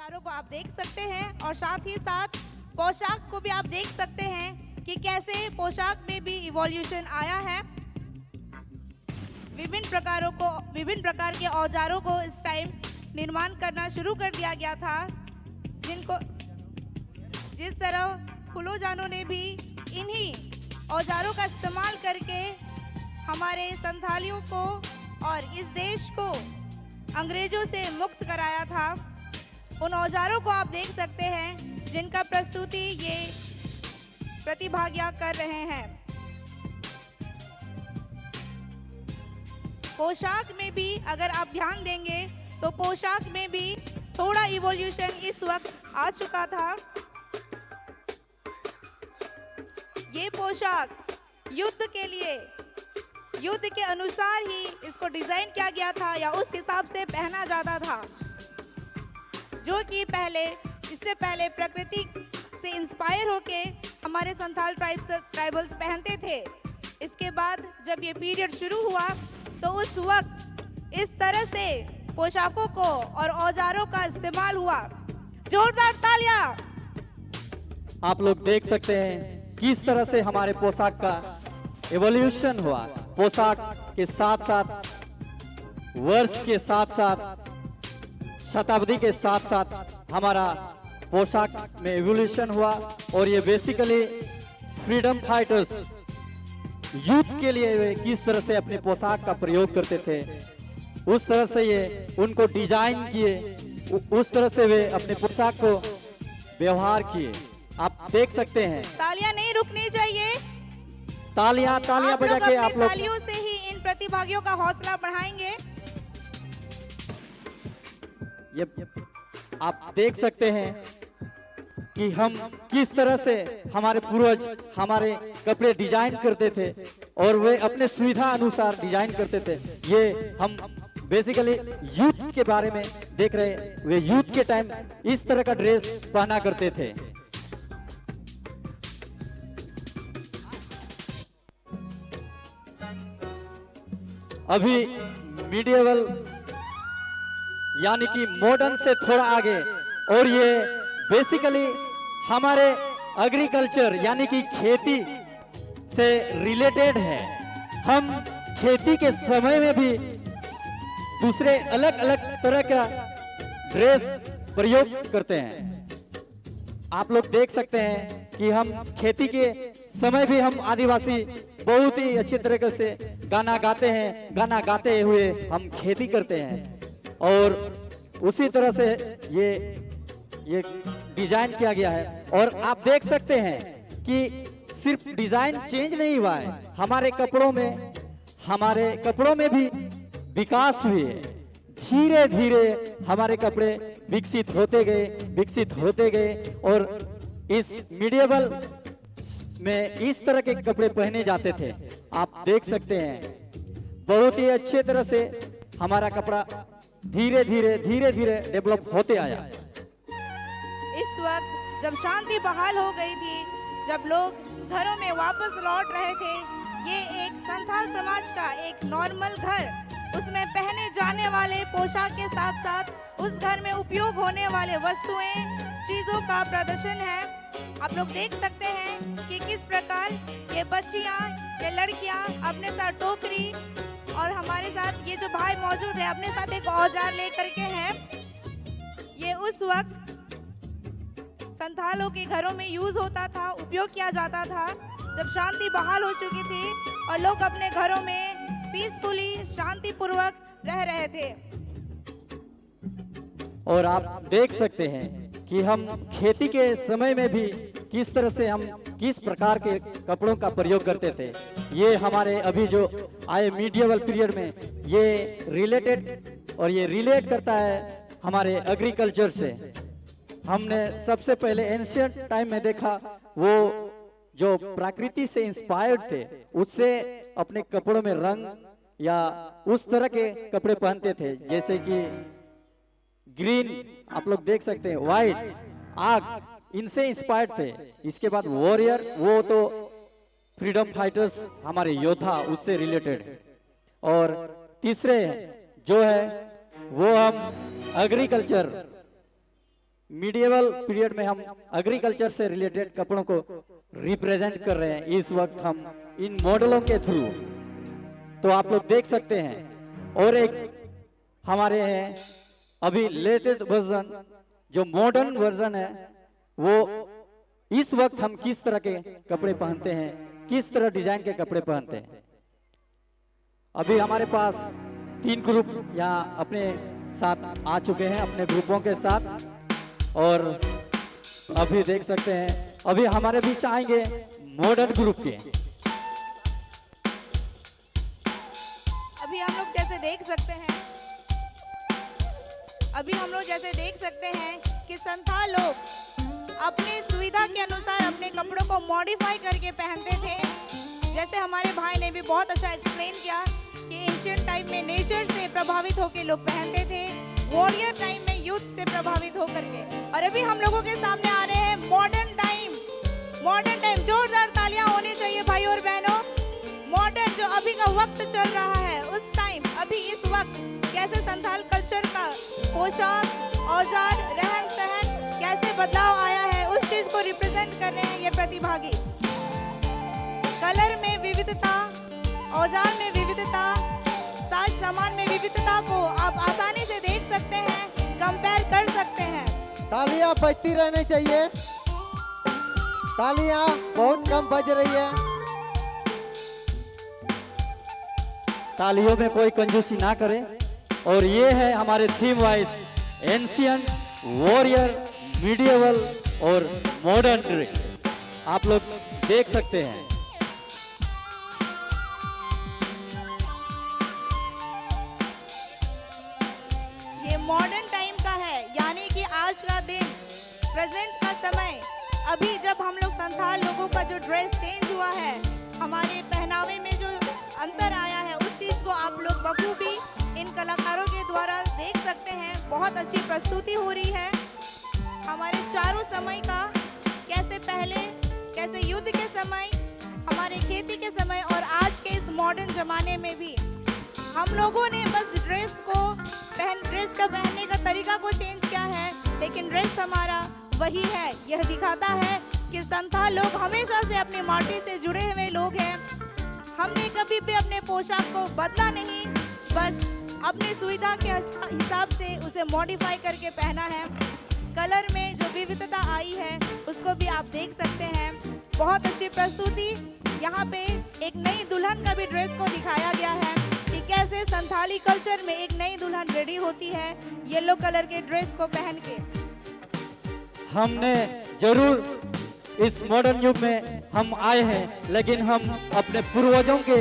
औजारों को आप देख सकते हैं और साथ ही साथ पोशाक को भी आप देख सकते हैं कि कैसे पोशाक में भी इवोल्यूशन आया है। विभिन्न प्रकार के औजारों को इस टाइम निर्माण करना शुरू कर दिया गया था, जिनको जिस तरह फुलो जानों ने भी इन्हीं औजारों का इस्तेमाल करके हमारे संथालियों को और इस देश को अंग्रेजों से मुक्त कराया था। उन औजारों को आप देख सकते हैं जिनका प्रस्तुति ये प्रतिभागियां कर रहे हैं। पोशाक में भी अगर आप ध्यान देंगे तो पोशाक में भी थोड़ा इवोल्यूशन इस वक्त आ चुका था। ये पोशाक युद्ध के अनुसार ही इसको डिजाइन किया गया था या उस हिसाब से पहना जाता था, जो कि इससे पहले प्रकृति से इंस्पायर होके हमारे संथाल ट्राइबल्स पहनते थे। इसके बाद जब ये पीरियड शुरू हुआ तो उस वक्त इस तरह से पोशाकों को और औजारों का इस्तेमाल हुआ। जोरदार तालियां। आप लोग देख सकते हैं किस तरह से हमारे पोशाक का एवोल्यूशन हुआ। पोशाक के साथ साथ वर्ष के साथ साथ शताब्दी के साथ साथ हमारा पोशाक में एवोल्यूशन हुआ और ये बेसिकली फ्रीडम फाइटर्स यूथ के लिए वे किस तरह से अपने पोशाक का प्रयोग करते थे, उस तरह से ये उनको डिजाइन किए, उस तरह से वे अपने पोशाक को व्यवहार किए। आप देख सकते हैं। तालियां नहीं रुकनी चाहिए। तालियां बजा के आप लोग तालियों से ही इन प्रतिभागियों का हौसला बढ़ाएंगे। ये आप देख सकते हैं कि हम किस तरह से हमारे पूर्वज हमारे कपड़े डिजाइन करते थे और वे अपने सुविधा अनुसार डिजाइन करते थे। ये हम बेसिकली यूथ के बारे में देख रहे हैं। वे यूथ के टाइम इस तरह का ड्रेस पहना करते थे। अभी मीडिएवल यानी कि मॉडर्न से थोड़ा आगे, और ये बेसिकली हमारे एग्रीकल्चर यानी कि खेती से रिलेटेड है। हम खेती के समय में भी दूसरे अलग अलग तरह का ड्रेस प्रयोग करते हैं। आप लोग देख सकते हैं कि हम खेती के समय भी हम आदिवासी बहुत ही अच्छी तरीके से गाना गाते हैं। गाना गाते हुए हम खेती करते हैं और उसी तरह से ये डिजाइन किया गया है। और आप देख सकते हैं कि सिर्फ डिजाइन चेंज नहीं हुआ है, हमारे कपड़ों में भी विकास हुई है। धीरे धीरे हमारे कपड़े विकसित होते गए और इस मीडिएवल में इस तरह के कपड़े पहने जाते थे। आप देख सकते हैं बहुत ही अच्छे तरह से हमारा कपड़ा धीरे धीरे डेवलप होते आया। इस वक्त जब शांति बहाल हो गई थी, जब लोग घरों में वापस लौट रहे थे, ये एक संथाल समाज का एक नॉर्मल घर, उसमें पहने जाने वाले पोशाक के साथ साथ उस घर में उपयोग होने वाले वस्तुएं, चीजों का प्रदर्शन है। आप लोग देख सकते हैं कि किस प्रकार ये बच्चियां, ये लड़कियां अपने साथ टोकरी और हमारे साथ ये जो भाई मौजूद है अपने साथ एक औजार लेकर के हैं। ये उस वक्त संथालों के घरों में यूज होता था, उपयोग किया जाता था, जब शांति बहाल हो चुकी थी और लोग अपने घरों में पीसफुली शांतिपूर्वक रह रहे थे। और आप देख सकते हैं कि हम खेती के समय में भी किस तरह से हम किस प्रकार के कपड़ों का प्रयोग करते थे। ये हमारे अभी जो आए मीडिएवल पीरियड में ये रिलेटेड और ये रिलेट करता है हमारे एग्रीकल्चर से। हमने सबसे पहले एंशिएंट टाइम में देखा वो जो प्रकृति से इंस्पायर्ड थे, उससे अपने कपड़ों में रंग या उस तरह के कपड़े पहनते थे, जैसे कि ग्रीन, आप लोग देख सकते हैं, व्हाइट, आग, इनसे इंस्पायर्ड थे। इसके बाद वॉरियर, वो तो फ्रीडम फाइटर्स हमारे योद्धा, उससे रिलेटेड है। और तीसरे जो है वो हम एग्रीकल्चर मीडिएवल पीरियड में हम एग्रीकल्चर से रिलेटेड कपड़ों को रिप्रेजेंट कर रहे हैं इस वक्त हम इन मॉडलों के थ्रू। तो आप लोग देख सकते हैं। और एक हमारे हैं अभी लेटेस्ट वर्जन, जो मॉडर्न वर्जन है, वो इस वक्त हम किस तरह के कपड़े पहनते हैं, किस तरह डिजाइन के कपड़े पहनते हैं। अभी हमारे पास 3 ग्रुप यहाँ अपने साथ आ चुके हैं, अपने ग्रुपों के साथ। और अभी देख सकते हैं, अभी हमारे बीच आएंगे मॉडर्न ग्रुप के। अभी हम लोग जैसे देख सकते हैं कि संथाल लोग अपने सुविधा के अनुसार अपने कपड़ों को मॉडिफाई करके पहनते थे। जैसे हमारे भाई ने भी बहुत अच्छा एक्सप्लेन किया कि एशियन टाइम में नेचर से प्रभावित होकर लोग पहनते थे, वॉरियर टाइम में युद्ध से प्रभावित होकर के। और अभी हम लोगों के सामने आ रहे हैं मॉडर्न टाइम। जोरदार तालियां होनी चाहिए भाई और बहनों। मॉडर्न जो अभी का वक्त चल रहा है, उस टाइम अभी इस वक्त कैसे संथाल कल्चर का पोशाक, औजार, रहन सहन कैसे बदलाव आया है, उस चीज को रिप्रेजेंट कर रहे हैं ये प्रतिभागी। कलर में विविधता, औजार में विविधता, साज सामान में विविधता को आप आसानी से देख सकते हैं, कंपेयर कर सकते हैं। तालियां बजती रहनी चाहिए, तालियां बहुत कम बज रही है। तालियों में कोई कंजूसी ना करें। और ये है हमारे theme wise ancient, warrior, medieval और मॉडर्न ड्रेस। आप लोग देख सकते हैं। ये मॉडर्न टाइम का है, यानी कि आज का दिन, प्रेजेंट का समय। अभी जब हम लोग संथाल लोगों का जो ड्रेस चेंज हुआ है, हमारे पहनावे में जो अंतर आया है, उस चीज को आप लोग बखूबी इन कलाकारों के द्वारा देख सकते हैं। बहुत अच्छी प्रस्तुति हो रही है हमारे चारों समय का, कैसे पहले, कैसे युद्ध के समय, हमारे खेती के समय और आज के इस मॉडर्न जमाने में भी हम लोगों ने बस ड्रेस का पहनने का तरीका को चेंज किया है, लेकिन ड्रेस हमारा वही है। यह दिखाता है कि संथाल लोग हमेशा से अपनी माटी से जुड़े हुए लोग हैं। हमने कभी भी अपने पोशाक को बदला नहीं, बस अपनी सुविधा के हिसाब से उसे मॉडिफाई करके पहना है। कलर में जो विविधता आई है उसको भी आप देख सकते हैं। बहुत अच्छी प्रस्तुति। यहाँ पे एक नई दुल्हन का भी ड्रेस को दिखाया गया है कि कैसे संथाली कल्चर में एक नई दुल्हन रेडी होती है येलो कलर के ड्रेस को पहन के। हमने जरूर इस मॉडर्न युग में हम आए हैं, लेकिन हम अपने पूर्वजों के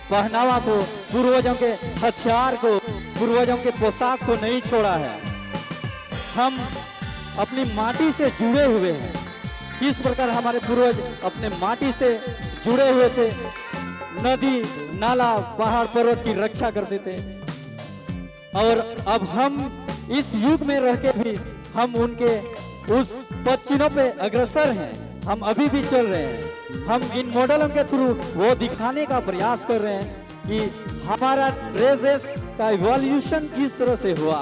पहनावा को, पूर्वजों के हथियार को, पूर्वजों के पोशाक को नहीं छोड़ा है। हम अपनी माटी से जुड़े हुए हैं। किस प्रकार हमारे पूर्वज अपने माटी से जुड़े हुए थे, नदी नाला पहाड़ पर्वत की रक्षा करते थे। और अब हम इस युग में रह के भी हम उनके उस पद पे अग्रसर हैं। हम अभी भी चल रहे हैं। हम इन मॉडलों के थ्रू वो दिखाने का प्रयास कर रहे हैं कि हमारा ड्रेसेस का इवोल्यूशन किस तरह से हुआ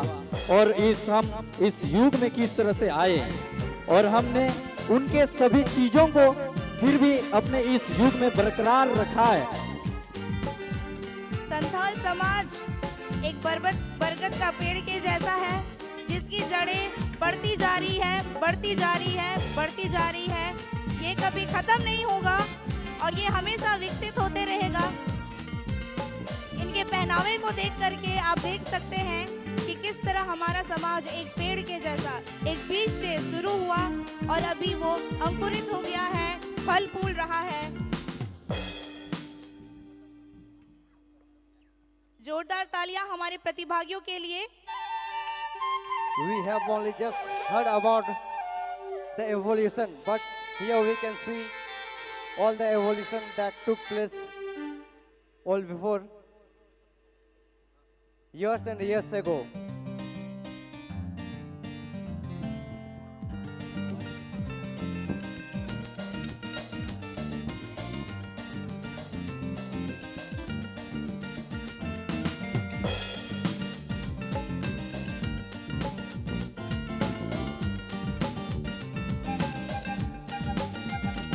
और हम इस युग में किस तरह से आए, और हमने उनके सभी चीजों को फिर भी अपने इस युग में बरकरार रखा है। संथाल समाज एक बरगद का पेड़ के जैसा है, जिसकी जड़ें बढ़ती जा रही है, बढ़ती जा रही है, बढ़ती जा रही है। ये कभी खत्म नहीं होगा और ये हमेशा विकसित होते रहेगा। इनके पहनावे को देख करके आप देख सकते हैं कि किस तरह हमारा समाज एक पेड़ के जैसा, एक बीज से शुरू हुआ और अभी वो अंकुरित हो गया है, फल फूल रहा है। जोरदार तालियां हमारे प्रतिभागियों के लिए। We have only just heard about the evolution, but here we can see all the evolution that took place all before years and years ago.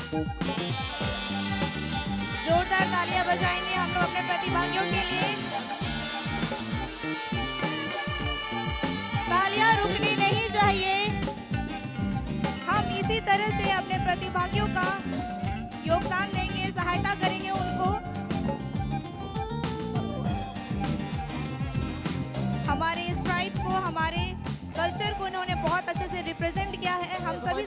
जोरदार तालियां बजाएंगे हम लोग अपने प्रतिभागियों के लिए। तालियां रुकनी नहीं चाहिए। हम इसी तरह से अपने प्रतिभागियों का योगदान देंगे, सहायता करेंगे उनको। हमारे इस ट्राइब को, हमारे कल्चर को उन्होंने बहुत अच्छे से रिप्रेजेंट किया है। हम सभी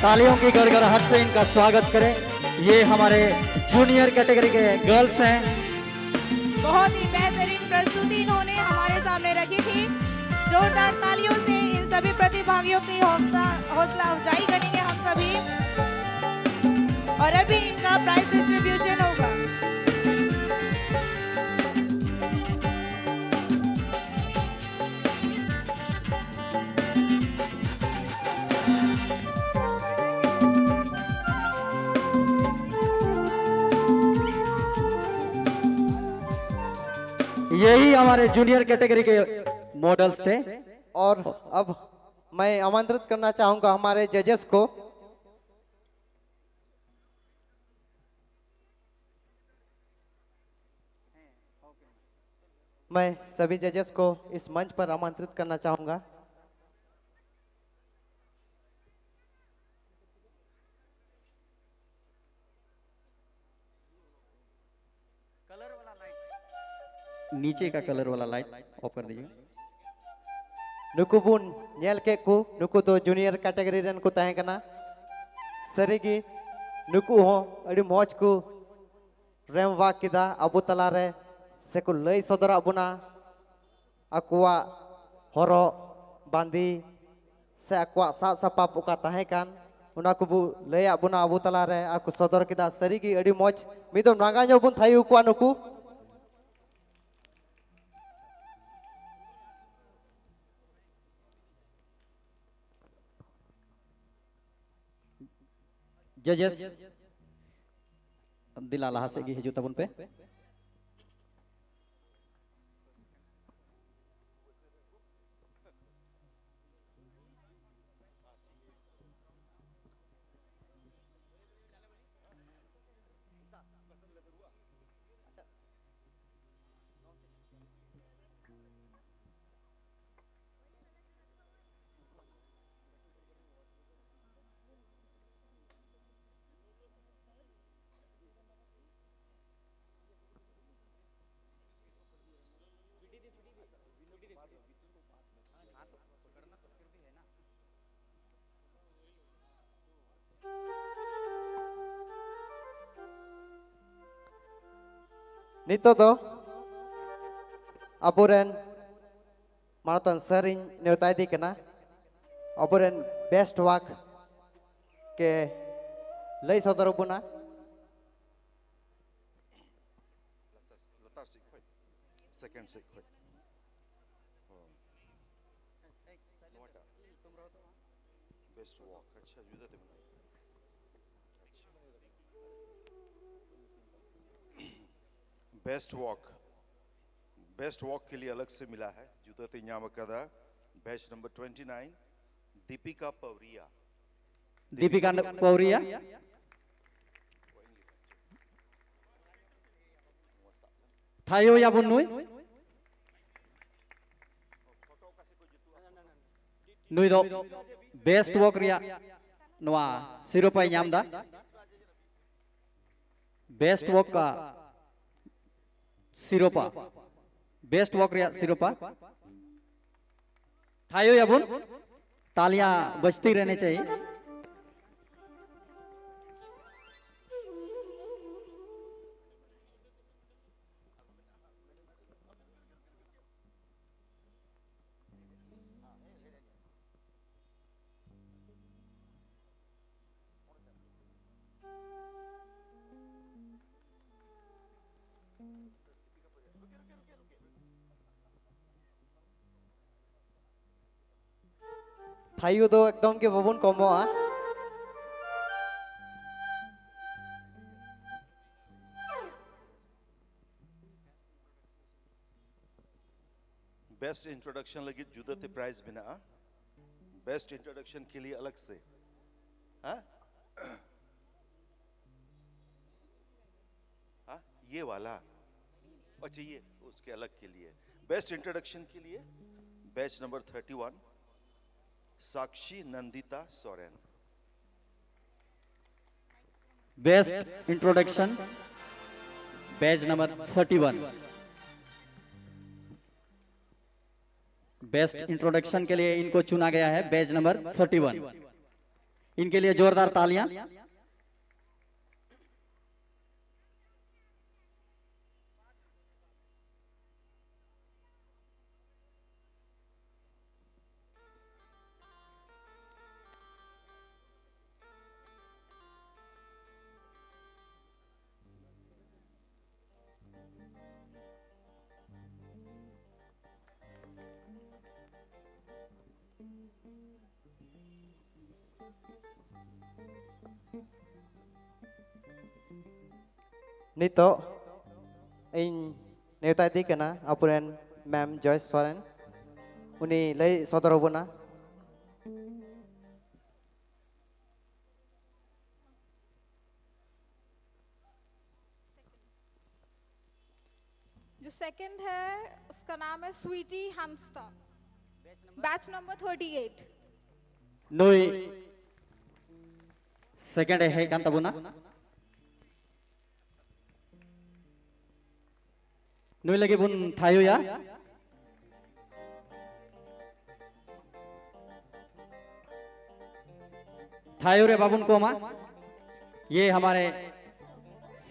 तालियों की गड़गड़ाहट से इनका स्वागत करें। ये हमारे जूनियर कैटेगरी के गर्ल्स हैं। बहुत ही बेहतरीन प्रस्तुति इन्होंने हमारे सामने रखी थी। जोरदार तालियों से इन सभी प्रतिभागियों की हौसला अफजाई करेंगे हम सभी। और अभी इनका प्राइज डिस्ट्रीब्यूशन होगा। यही हमारे जूनियर कैटेगरी के मॉडल्स थे। और अब मैं आमंत्रित करना चाहूंगा हमारे जजेस को। मैं सभी जजेस को इस मंच पर आमंत्रित करना चाहूंगा। नीचे का कलर वाला लाइट ऑफ कर दीजिए। नुकु बुन नेल के को नुकु तो जूनियर कैटेगरी रन को तहे कना सरीगी नुकु हो अड़ी मौज को रेम वाक किदा अबु तला रे से को लई सदर अबुना अकुआ हरो बांदी से अकुआ सा सपाप उका तहे कान उना को बु लई अबुना अबु तला रे अकु सदर किदा सरीगी अड़ी मौज मिदो नागा न्यो बुन थाई उकुआ नुकु जजेस दिला लहा से गी तबन पे नितो दो अबुरेन मारतन सरिन नेवताय दी कना अबुरेन बेस्ट वाक के लई सदर बुना लतार सिख सेकंड सिख बेस्ट वॉक अच्छा जुदा ते बेस्ट वॉक के लिए अलग से मिला है जुदा ते न्यामकदा बैच नंबर 29 दीपिका पवरिया थायो या बुनुई नुई दो बेस्ट वॉक रिया नवा सिरोपाई न्यामदा बेस्ट वॉक का सिरोपा बेस्ट वॉक रिया सिरोपा थायो या बुन तालियां बजती रहनी चाहिए। थायु दो एकदम के बबुन कमो आ बेस्ट इंट्रोडक्शन लगी जुदते प्राइज बिना बेस्ट इंट्रोडक्शन के लिए अलग से हाँ हाँ ये वाला अच्छा ये उसके अलग के लिए बेस्ट इंट्रोडक्शन के लिए batch number 31 Sakshi Nandita Soren best introduction batch number 31 best introduction के लिए इनको चुना गया है बैच नंबर 31 इनके लिए जोरदार तालियां Nito in neutati kana apuren Ma'am Joyce Soren uni lay sodor hobona जो सेकंड है उसका नाम है स्वीटी हंसता बैच नंबर 38 Noi second है कांताबुना Noi lagi pun thayo ya थायो रे बाबुन कोमा ये हमारे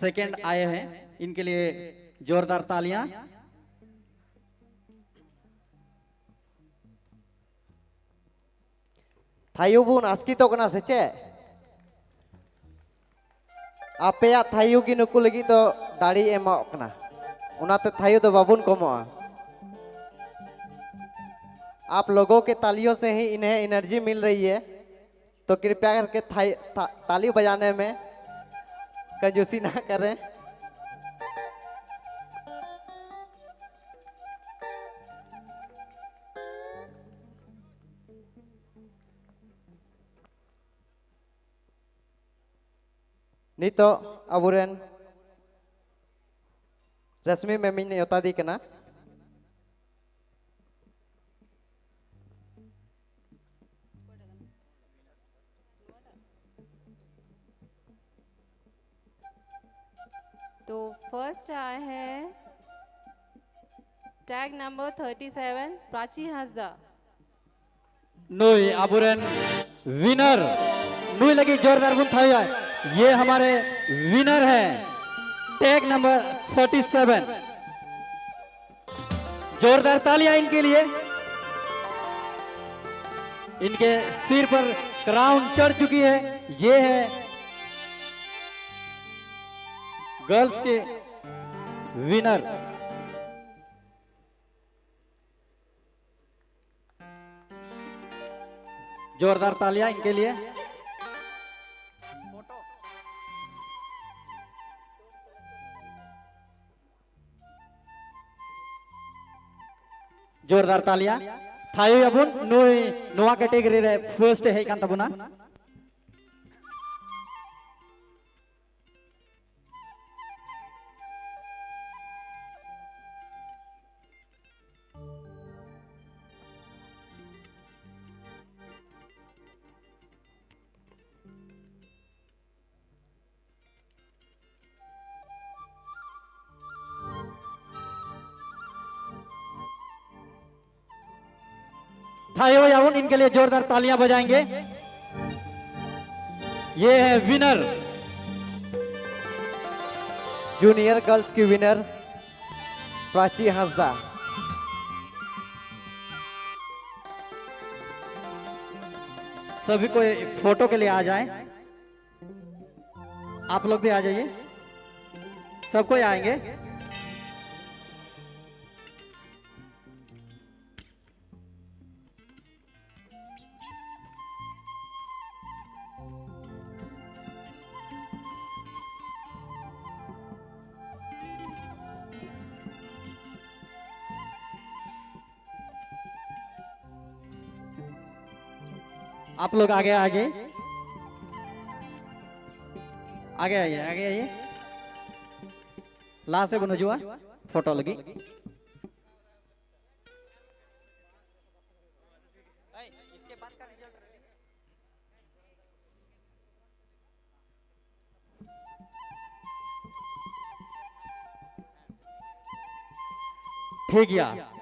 सेकंड आए हैं इनके लिए जोरदार तालियां Thayu bun aski to kana seche apeya thayu ki nuku lagi to dari emok kana उनाते थायु तो बाबुन कोमो आप लोगों के तालियों से ही इन्हें एनर्जी मिल रही है तो कृपया करके ताली बजाने में कंजूसी ना करें Nito aburen Resmi memin yota di kena तो फर्स्ट आया है tag number 37 Prachi Hansda Noi aburen winner Noi लगी जोरदार बुन थायो ये हमारे विनर हैं टैग नंबर 37 जोरदार तालियां इनके लिए इनके सिर पर क्राउन चढ़ चुकी है ये है गर्ल्स के विनर जोरदार तालियां इनके लिए जोरदार तालियां थायो याबुन नोई नोआ कैटेगरी रे फर्स्ट है कान तबुना थायो याबुन इनके लिए जोरदार तालियां बजाएंगे ये है विनर जूनियर गर्ल्स की विनर प्राची हंसदा सभी को फोटो के लिए आ जाएं आप लोग भी आ जाइए सबको आएंगे आप लोग आगे आगे आगे आइए, आगे आइए। ला से बनो जुआ फोटो लगी। ठीक गया।